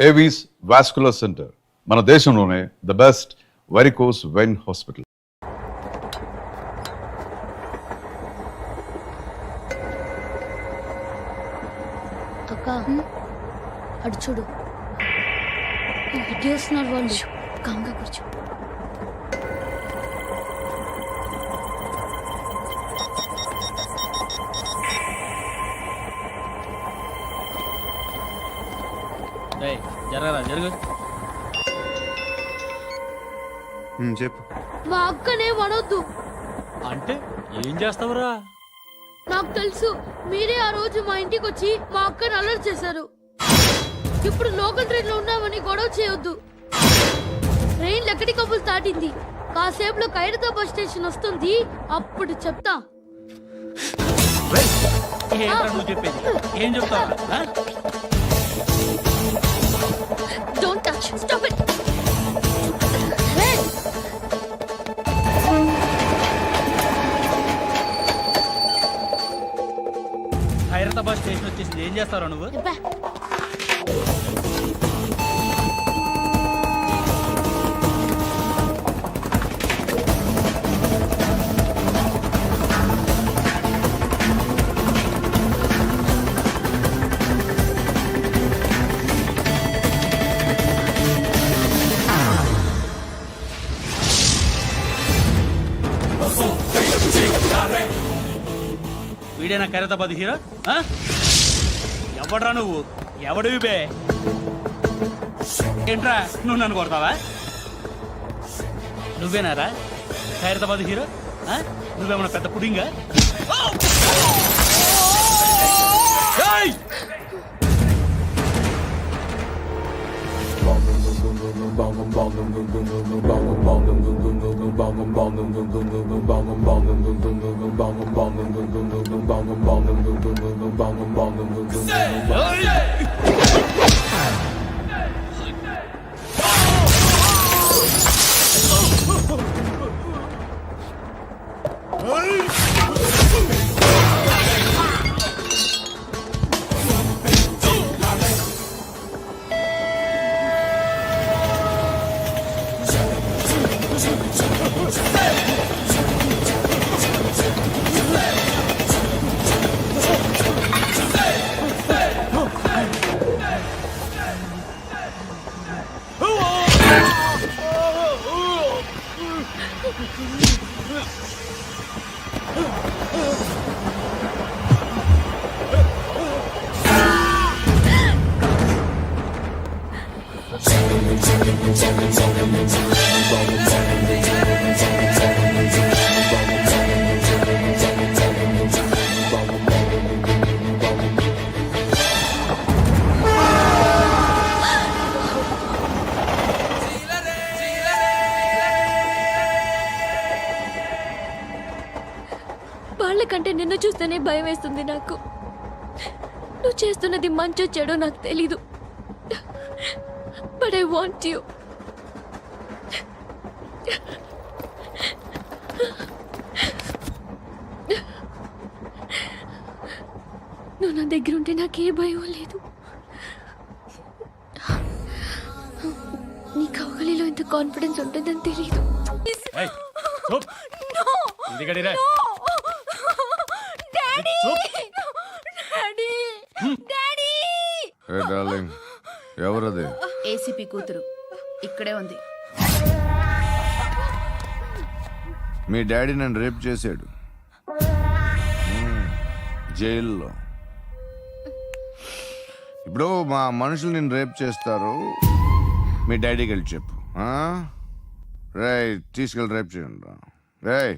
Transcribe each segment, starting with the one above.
Avis vascular centre మన దేశంలోనే the best varicose vein hospital. అక్క అటు చూడు, ఇటు వస్తున్నారు వాళ్ళు. కంగా కూర్చో. జరగరా జరుగు. చెప్పు. మా అక్కనే వనొద్దు అంటే ఏం చేస్తావురా? నాకు తెలుసు, మీరే ఆ రోజు మా ఇంటికి వచ్చి మా అక్కని అలర్ట్ చేశారు. ఇప్పుడు లోకల్ ట్రైన్ లో ఉన్నామని గొడవ చేయొద్దు. ట్రైన్ ఎక్కడి కబులు దాటింది. కాసేపులో ఖైరతాబాద్ స్టేషన్ వస్తుంది, అప్పుడు చెప్తా. నువ్వు చెప్పేది ఏం చెప్తావు? Don't touch. Stop it. Khairatabad station వచ్చేసింది, ఏం చేస్తారా నువ్వు? వీడేనా ఖైరతాబాద్ హీరో? ఎవడ్రా నువ్వు? ఎవడివి బే? ఏంట్రా నువ్వు నన్ను కొడతావా? నువ్వేనారా ఖైరతాబాద్ హీరో? నువ్వేమన్నా పెద్ద పుడింగా? వాళ్ళకంటే నిన్ను చూస్తేనే భయం వేస్తుంది నాకు. నువ్వు చేస్తున్నది మంచో చెడో నాకు తెలీదు, బట్ ఐ వాంట్ యూ. నువ్వు నా దగ్గర ఉంటే నాకే భయం లేదు. నీ కౌగలిలో ఇంత కాన్ఫిడెన్స్ ఉంటుందని తెలీదు. ఎవరది? ఏసీపీ కూతురు ఇక్కడే ఉంది. మీ డాడీ నన్ను రేప్ చేశాడు జైల్లో. ఇప్పుడు మా మనుషులు నిన్ను రేప్ చేస్తారు, మీ డాడీకి వెళ్ళి చెప్పు. రేయ్ తీసుకెళ్ళి రేప్ చేయండి. రేయ్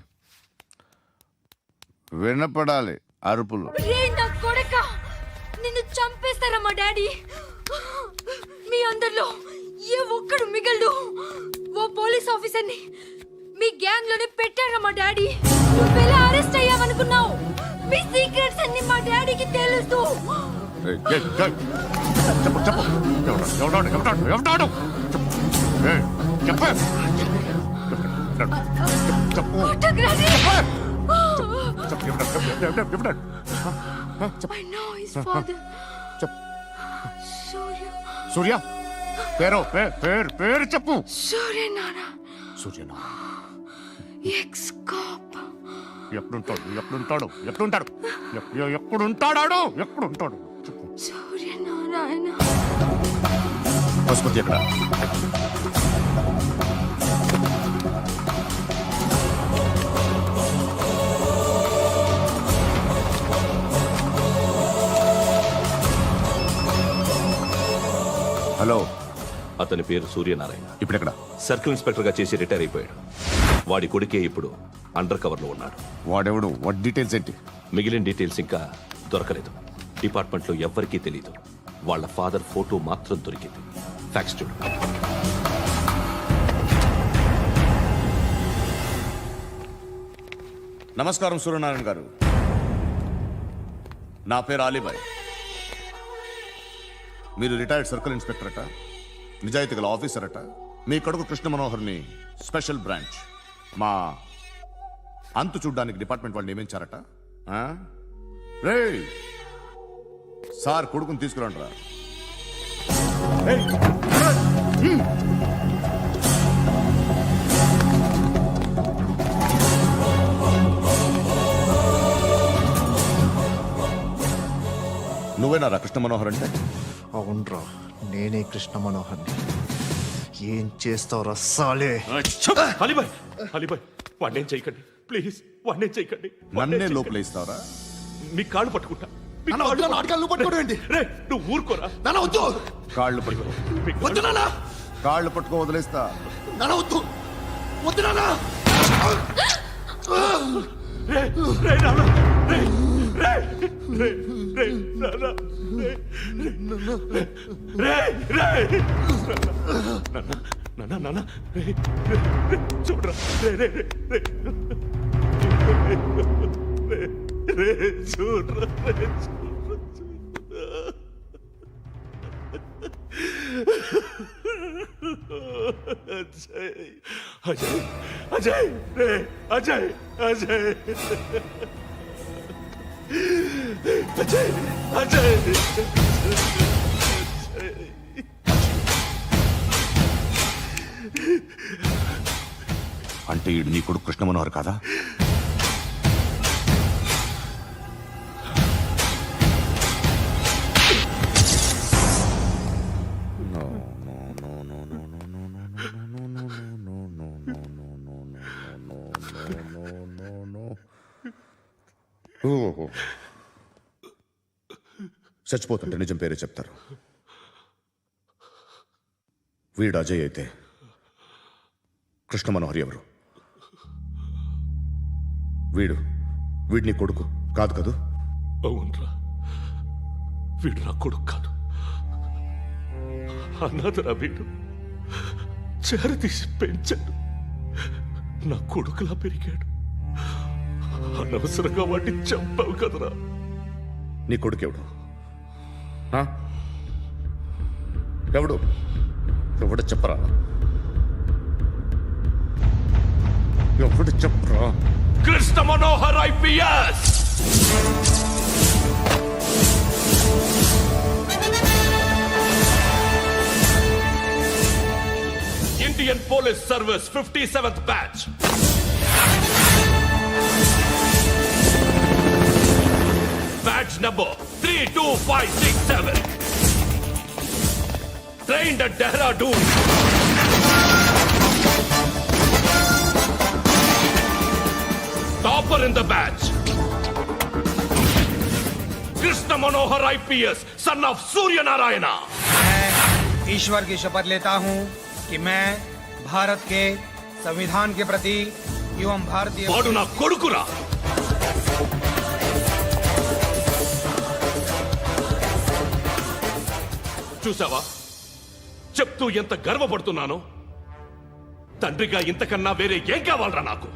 వినపడాలి అరుపులు. నిన్ను చంపేస్తారా మా డాడీ? మీ అందరిలో ఏ ఒక్కడు మిగలడు. ఓ పోలీస్ ఆఫీసర్ని మీ గ్యాంగ్ లోనే పెట్టారా మా డాడీ? నువ్వెలా అరెస్ట్ అయ్యావనుకున్నావు? మీ సీక్రెట్స్ అన్ని మా డాడీకి తెలుసు. సూర్య పేరు చెప్పు. సూర్యనారాయణ సూర్యనా ఎక్స్ కాప్. ఎప్పుడుంటాడు చెప్పు. సూర్యనారాయణ పశుపతి ఎక్కడ? హలో, అతని పేరు సూర్యనారాయణ. ఇప్పుడెక్కడ? సర్కిల్ ఇన్స్పెక్టర్ గా చేసి రిటైర్ అయిపోయాడు. వాడి కొడుకే ఇప్పుడు అండర్ కవర్ లో ఉన్నాడు. వాడెవడు? వాట్ డీటెయిల్స్ ఏంటి? మిగిలిన డీటెయిల్స్ ఇంకా దొరకలేదు. డిపార్ట్మెంట్ లో ఎవ్వరికీ తెలియదు. వాళ్ళ ఫాదర్ ఫోటో మాత్రం దొరికింది. ఫ్యాక్స్ చూడు. నమస్కారం సూర్యనారాయణ గారు. నా పేరు అలీబాయ్. మీరు రిటైర్డ్ సర్కిల్ ఇన్స్పెక్టర్ అట, నిజాయితీ గల ఆఫీసర్ అట. మీ కొడుకు కృష్ణ మనోహర్ని స్పెషల్ బ్రాంచ్ మా అంతు చూడ్డానికి డిపార్ట్మెంట్ వాళ్ళు నియమించారట. రే సార్, కొడుకుని తీసుకురండి రా. నువ్వేనా రా కృష్ణ మనోహర్ అంటే? అవునరా, నేనే కృష్ణ మనోహర్ని. ఏం చేస్తావురా సాలే? అలీబాయ్, అలీబాయ్, వాడినేం చేయకండి ప్లీజ్, వాడినేం చేయకండి. నన్నే లోపలేస్తావరా? మీ కాళ్ళు పట్టుకుంటా. మీ నాన్న వద్దు, నాటకాలు పట్టుకోవడం ఏంటి? రే, నువ్వు ఊరుకోరా. నాన్న వద్దు, కాళ్ళు పట్టుకో. మీ వద్దు నాన్న, కాళ్ళు పట్టుకో, వదిలేస్తా. నాన్న వద్దు, వద్దు నాన్న. రే, రే, నాన్న, రే, రే, రే, రే, నాన్న, రే, రే, రే, నాన్న, నాన్న, రే, రే, రే, చూడరా, రే, రే, రే, రే, రే, రే, చూడరా, రే, చూడరా. అజయ్, అజయ్, అజయ్, రే, అజయ్, అజయ్, అజయ్, అజయ్, అంటే ఈడు నీ కొడుకు కృష్ణ మనోహర్ కాదా? చచ్చిపోతుంటే నిజం పేరే చెప్తారు. వీడు అజయ్ అయితే కృష్ణ మనోహర్ ఎవరు? వీడిని కొడుకు కాదు కదూ? అవునరా, వీడు నా కొడుకు కాదు, అన్నదరా. వీడు చేరతీసి పెంచాడు, నా కొడుకులా పెరిగాడు. అనవసరంగా వాడిని చంపావు కదరా. నీ కొడుకెవడు? ఎవడు? ఎవడు చెప్పరా? ఎవడు చెప్పరా? Krishna Manohar IPS. Indian police service 57th batch. Badge number 32567. Trained at Dehradun. Topper in the batch. Krishna Manohar IPS, son of Surya Narayana. मैं ईश्वर की शपथ लेता हूं कि मैं भारत के संविधान के प्रति एवं भारतीय వాడు నా కొడుకురా. చూసావా, చెప్తూ ఎంత గర్వపడుతున్నానో. తండ్రిగా ఇంతకన్నా వేరే ఏం కావాలరా నాకు?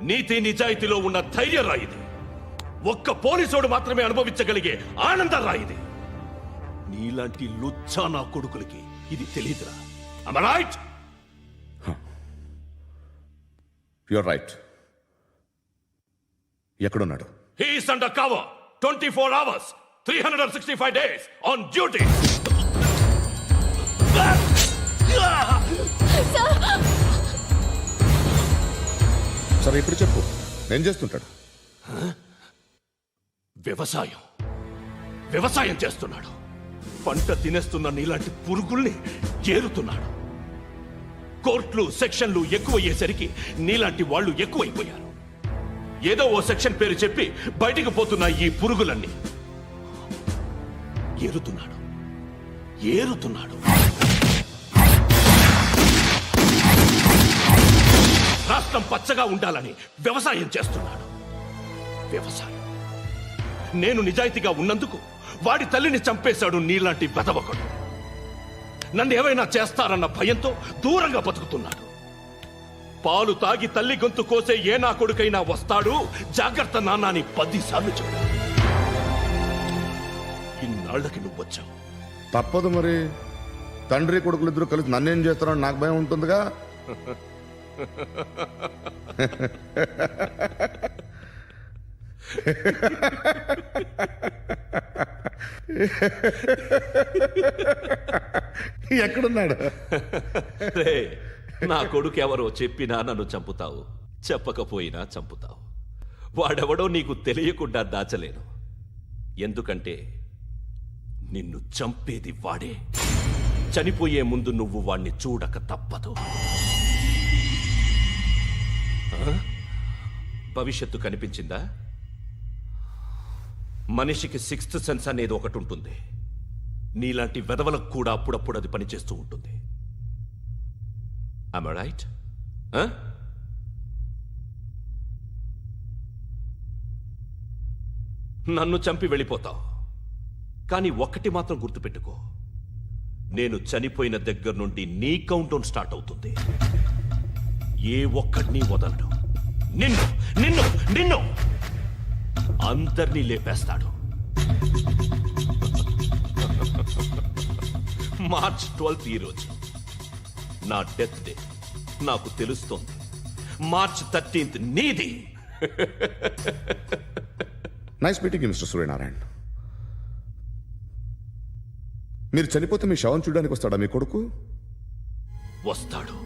నీతి నిజాయితీలో ఉన్న ధైర్యం రా ఇది. ఒక్క పోలీసోడు మాత్రమే అనుభవించగలిగే ఆనందం రా ఇది. నీలాంటి లుచ్చా నా కొడుకులకి ఇది తెలియదురా. Am I right? You're right. ఎక్కడున్నాడు? He is under cover 24 hours 365 days on duty. సరే ఇప్పుడు చెప్పు ఏం చేస్తుంటాడు? వ్యవసాయం వ్యవసాయం చేస్తున్నాడు. పంట తినేస్తున్న నీలాంటి పురుగుల్ని ఏరుతున్నాడు. కోర్టులు సెక్షన్లు ఎక్కువయ్యేసరికి నీలాంటి వాళ్ళు ఎక్కువైపోయారు. ఏదో ఓ సెక్షన్ పేరు చెప్పి బయటికి పోతున్న ఈ పురుగులన్నీ ఏరుతున్నాడు ఏరుతున్నాడు. రాష్ట్రం పచ్చగా ఉండాలని వ్యవసాయం చేస్తున్నాడు. వ్యవసాయం. నేను నిజాయితీగా ఉన్నందుకు వాడి తల్లిని చంపేశాడు నీలాంటి బెదవకుడు. నన్ను ఏమైనా చేస్తారన్న భయంతో దూరంగా బతుకుతున్నాడు. పాలు తాగి తల్లి గొంతు కోసే ఏ నా కొడుకైనా వస్తాడు, జాగ్రత్త నాన్న అని 10 సార్లు చెప్పు. ఇన్నాళ్ళకి నువ్వు వచ్చావు. తప్పదు మరి. తండ్రి కొడుకులు ఇద్దరు కలిసి నన్నేం చేస్తారని నాకు భయం ఉంటుందిగా. ఎక్కడున్నాడు? రే, నా కొడుకు ఎవరో చెప్పినా నన్ను చంపుతావు, చెప్పకపోయినా చంపుతావు. వాడెవడో నీకు తెలియకుండా దాచలేను. ఎందుకంటే నిన్ను చంపేది వాడే. చనిపోయే ముందు నువ్వు వాణ్ణి చూడక తప్పదు. భవిష్యత్తు కనిపించిందా? మనిషికి 6th సెన్స్ అనేది ఒకటి ఉంటుంది. నీలాంటి వెధవలకు కూడా అప్పుడప్పుడు అది పనిచేస్తూ ఉంటుంది. Am I right? నన్ను చంపి వెళ్ళిపోతావు. కానీ ఒక్కటి మాత్రం గుర్తుపెట్టుకో, నేను చనిపోయిన దగ్గర నుండి నీ కౌంటౌన్ స్టార్ట్ అవుతుంది. ఏ ఒక్కడిని వదలడు. నిన్ను నిన్ను నిన్ను అందరినీ లేపేస్తాడు. మార్చ్ 12th ఈ రోజు నా డెత్ డే. నాకు తెలుస్తోంది. మార్చ్ 13th నీది. Nice meeting mister Suryanarayana. మీరు చనిపోతే మీ శవం చూడడానికి వస్తాడా మీ కొడుకు? వస్తాడు.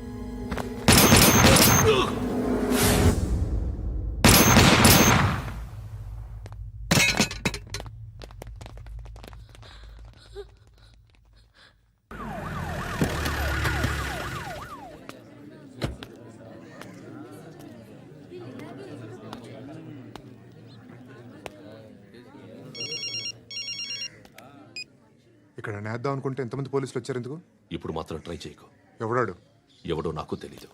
ఇక్కడ నేద్దాం అనుకుంటే ఎంతమంది పోలీసులు వచ్చారు ఎందుకు? ఇప్పుడు మాత్రం ట్రై చేయకు. ఎవడాడు? ఎవడో నాకు తెలీదు.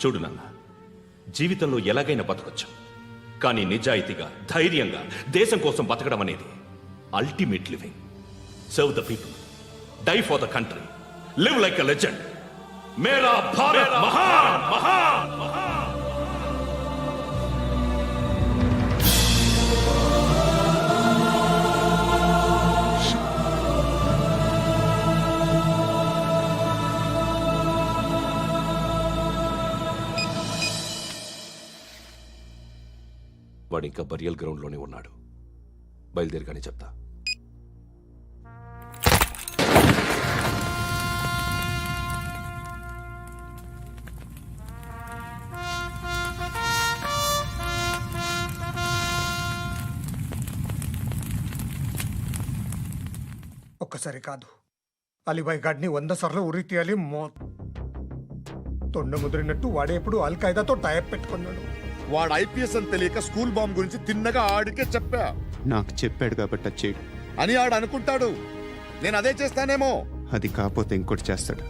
చూడు నాన్న, జీవితంలో ఎలాగైనా బతకొచ్చు, కానీ నిజాయితీగా ధైర్యంగా దేశం కోసం బతకడం అనేది ultimate living. Serve the people, die for the country, live like a legend. మేరా భారత్ మహాన్ మహాన్ మహాన్. వాడు ఇంకా బరియల్ గ్రౌండ్లోనే ఉన్నాడు. బయలుదేరగానే చెప్తా. ఒక్కసారి కాదు, అలీబాయ్ గాడిని 100 సార్లు ఉరి తీయాలి. తొండ ముదిరినట్టు వాడే ఎప్పుడు అల్ ఖైదాతో టైప్ పెట్టుకున్నాడు. వాడు ఐపీఎస్ అని తెలియక స్కూల్ బాంబ్ గురించి తిన్నగా ఆడికే చెప్పా నాకు చెప్పాడు కాబట్టి అది చేయడు. అని ఆడు అనుకుంటాడు. నేను అదే చేస్తానేమో. అది కాకపోతే ఇంకోటి చేస్తాడు.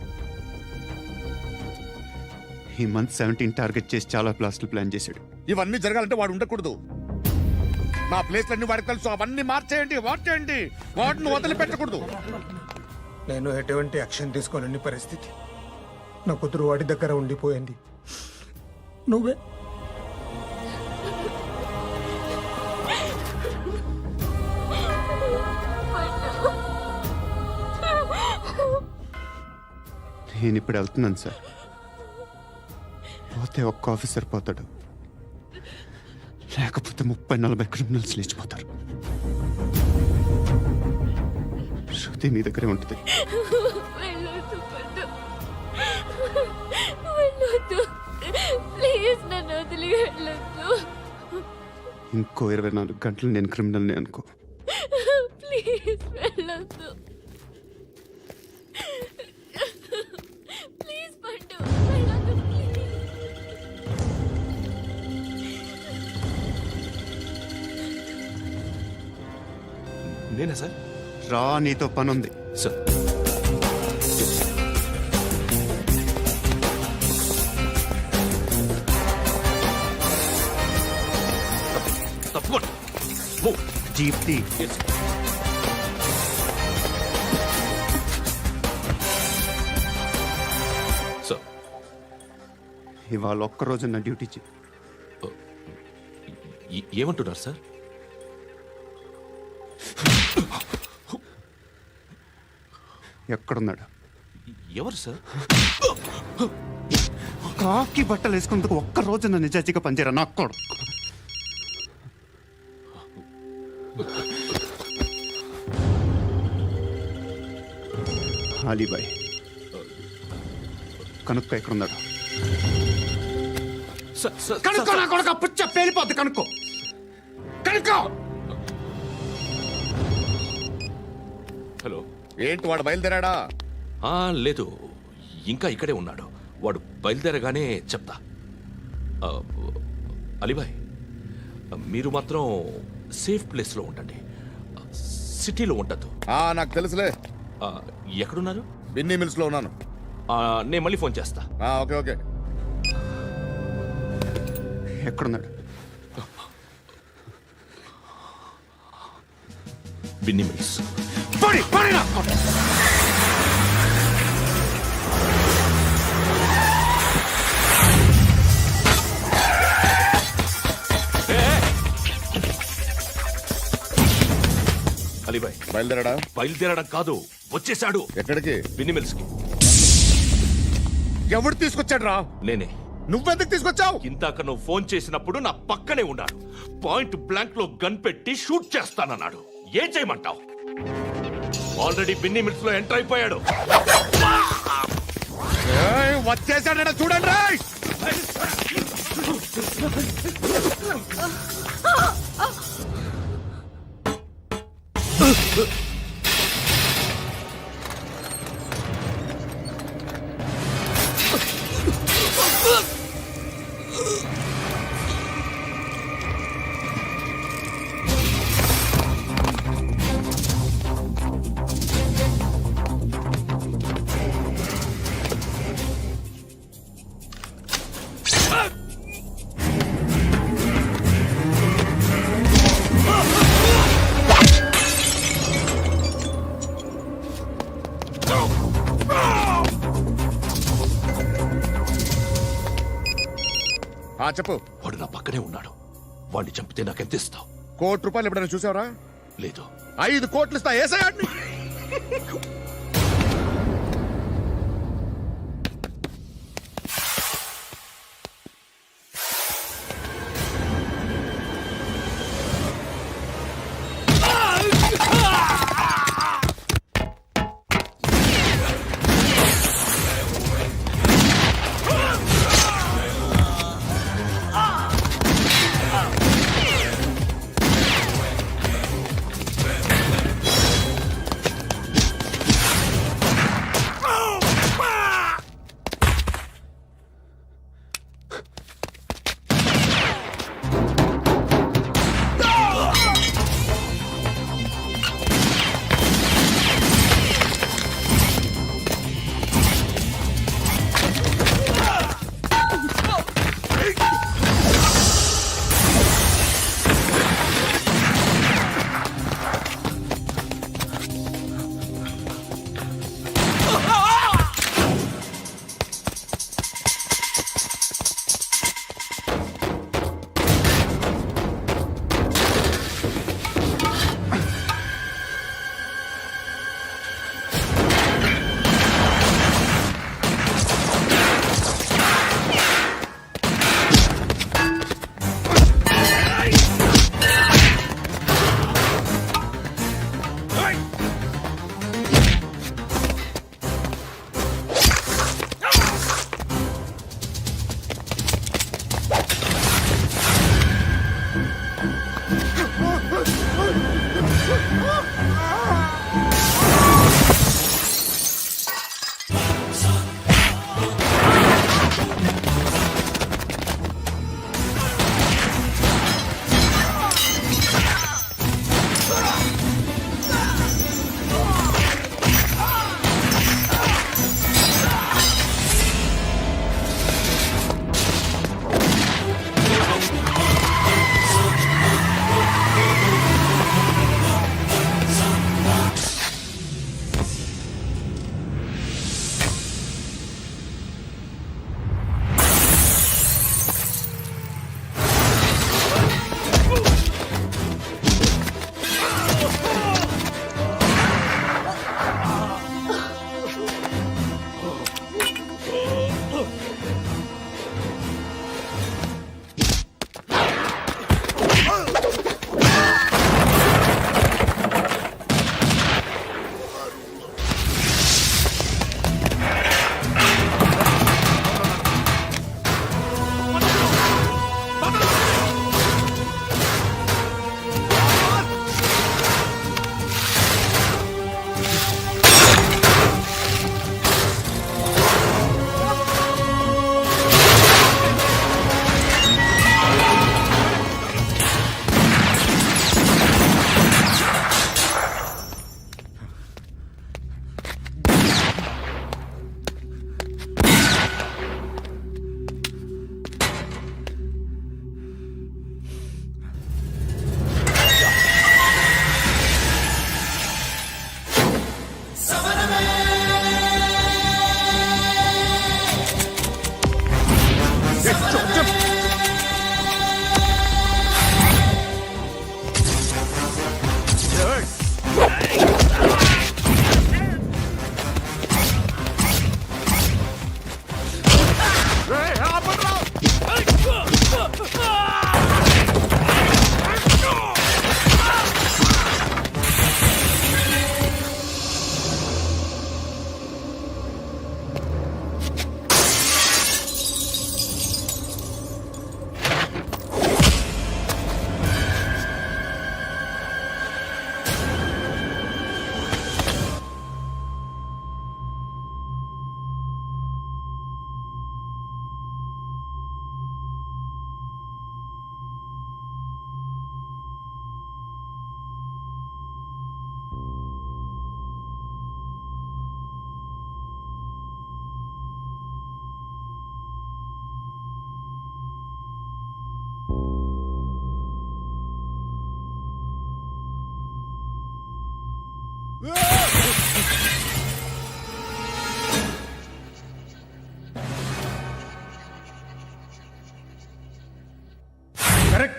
ఈ మంత్ 17 టార్గెట్ చేసి చాలా బ్లాస్ట్లు ప్లాన్ చేశాడు. ఇవన్నీ జరగాలంటే వాడు ఉండకూడదు. నా ప్లేస్లన్నీ వాడికి తెలుసు. అవన్నీ మార్చేయండి, వాటేయండి. వాటిని వదిలిపెట్టకూడదు. నేను ఎటువంటి యాక్షన్ తీసుకోలేని పరిస్థితి. నా కూతురు వాడి దగ్గర ఉండిపోయింది. నువ్వే నేను ఇప్పుడు వెళ్తున్నాను సార్. పోతే ఒక్క ఆఫీసర్ పోతాడు, లేకపోతే 30-40 క్రిమినల్స్ లేచిపోతారు. శృతి మీ దగ్గరే ఉంటుంది. వెళ్ళొద్దు పద్దు. వెళ్ళొద్దు ప్లీజ్, నన్ను వదిలి వెళ్ళొద్దు. ఇంకో 24 గంటలు నేను క్రిమినల్ని అనుకో. ప్లీజ్ వెళ్ళొద్దు. ప్లీజ్ పట్టు, వెళ్ళొద్దు ప్లీజ్. నేనా సార్? రా, నీతో పని ఉంది. సార్, తప్పకుండా. జీప్తి సార్, ఇవాళ ఒక్కరోజు నా డ్యూటీ చేయి. ఏమంటున్నారు సార్? ఎక్కడున్నాడు? ఎవరు సార్? కాకి బట్టలు వేసుకున్నందుకు ఒక్కరోజు నా నిజాయితీగా పనిచేయరా నాకు కూడా. అలీబాయ్ కనుక్కో ఎక్కడున్నాడు. కనుక్కో నా కొడుకు, పుచ్చ పేలిపోద్ది. కనుక్కో కనుక్కో. హలో. ఏంటి వాడు బయలుదేరాడా? లేదు, ఇంకా ఇక్కడే ఉన్నాడు. వాడు బయలుదేరగానే చెప్తా. అలీబాయ్, మీరు మాత్రం సేఫ్ ప్లేస్లో ఉండండి, సిటీలో ఉండద్దు. నాకు తెలుసులే. ఎక్కడున్నారు? బిన్నీ మిల్స్ లో ఉన్నాను. నేను మళ్ళీ ఫోన్ చేస్తా. Okay okay. ఎక్కడున్నాడు? బిన్నీ మిల్స్. అలీబాయ్ బయలుదేరాడా? బయలుదేరడం కాదు, వచ్చేసాడు. ఎక్కడికి? బిన్నీ మిల్స్ కి. ఎవడు తీసుకొచ్చాడు రా? నేనే. నువ్వెందుకు తీసుకొచ్చావు? ఇందాక నువ్వు ఫోన్ చేసినప్పుడు నా పక్కనే ఉన్నాడు. పాయింట్ బ్లాంక్ లో గన్ పెట్టి షూట్ చేస్తానన్నాడు. ఏం చేయమంటావు? ఆల్రెడీ బిన్నీ మిల్స్ లో ఎంటర్ అయిపోయాడు. వచ్చేసాడ చూడండి రా. చెప్పు. వాడు నా పక్కనే ఉన్నాడు. వాడిని చంపితే నాకెంత ఇస్తావు? ₹1,00,00,000 ఎప్పుడైనా చూసావరా? లేదు. 5 కోట్లు ఇస్తా. ఏసయాడిని.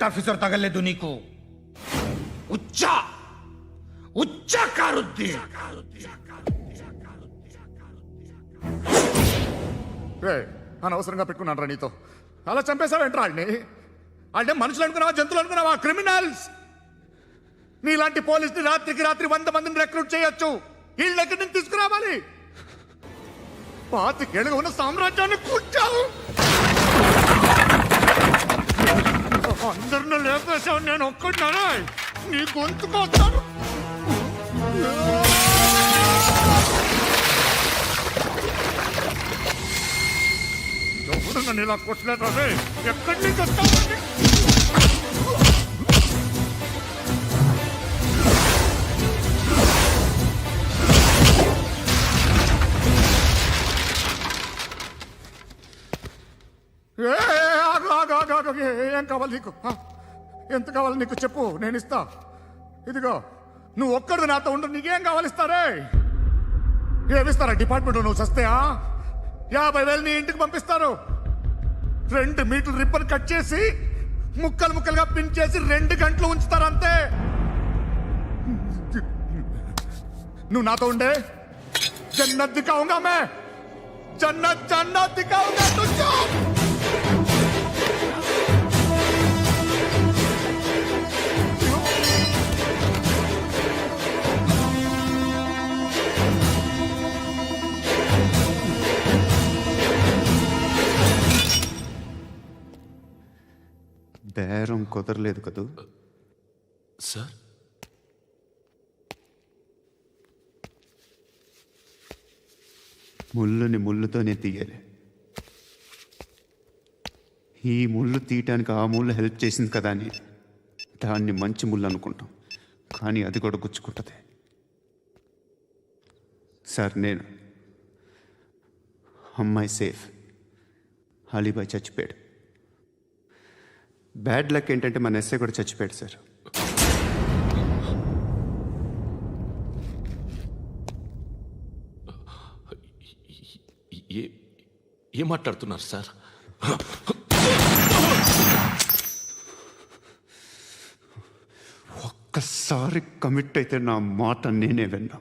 करेक्ट ऑफिसर तगल्ले दुनी को उच्चा उच्चा कारुद्दी రే అనవసరంగా పెట్టుకున్నాను రా నీతో అలా చంపేశావేంట్రా వాళ్ళని వాళ్ళే మనుషులు అనుకున్నావా జంతువులు అనుకున్నావా క్రిమినల్స్ నీలాంటి పోలీసుని రాత్రికి రాత్రి 100 మందిని రిక్రూట్ చేయొచ్చు వీళ్ళ దగ్గర నుంచి తీసుకురావాలి పాతికేళ్ళుగా ఉన్న సామ్రాజ్యాన్ని కూర్చావు అందరిని లేపేశావు నేను ఒక్కడినారా నీ గొంతుకొస్తాను ఎవరు నన్ను ఇలా కొట్టలేదు రే ఎక్కడి నుంచి వస్తావు ఏం కావాలి నీకు ఎంత కావాలి నీకు చెప్పు నేను ఇస్తా ఇదిగో నువ్వు ఒక్కడు నాతో ఉండు నీకేం కావాలి ఇస్తారే ఏమిస్తారా డిపార్ట్మెంట్ నువ్వు చస్తేయా 50,000 నీ ఇంటికి పంపిస్తారు 2 మీటర్లు రిబ్బన్ కట్ చేసి ముక్కలు ముక్కలుగా పిన్ చేసి 2 గంటలు ఉంచుతారు అంతే నువ్వు నాతో ఉండే జన్నత్ దిఖాऊंगा मैं जन्नत जन्नत दिखाऊंगा तुझको బేరం కుదరలేదు కదూ సార్ ముళ్ళుని ముళ్ళుతోనే తీయాలి ఈ ముళ్ళు తీయటానికి ఆ ముళ్ళు హెల్ప్ చేసింది కదా అని దాన్ని మంచి ముళ్ళు అనుకుంటాం కానీ అది కూడా గుచ్చుకుంటుంది సార్ నేను అమ్మాయి సేఫ్ అలీబాయ్ చచ్చిపోయాడు బ్యాడ్ లక్ ఏంటంటే మన ఎస్ఐ కూడా చచ్చిపోయాడు సార్ ఏం మాట్లాడుతున్నారు సార్ ఒక్కసారి కమిట్ అయితే నా మాట నేనే విన్నా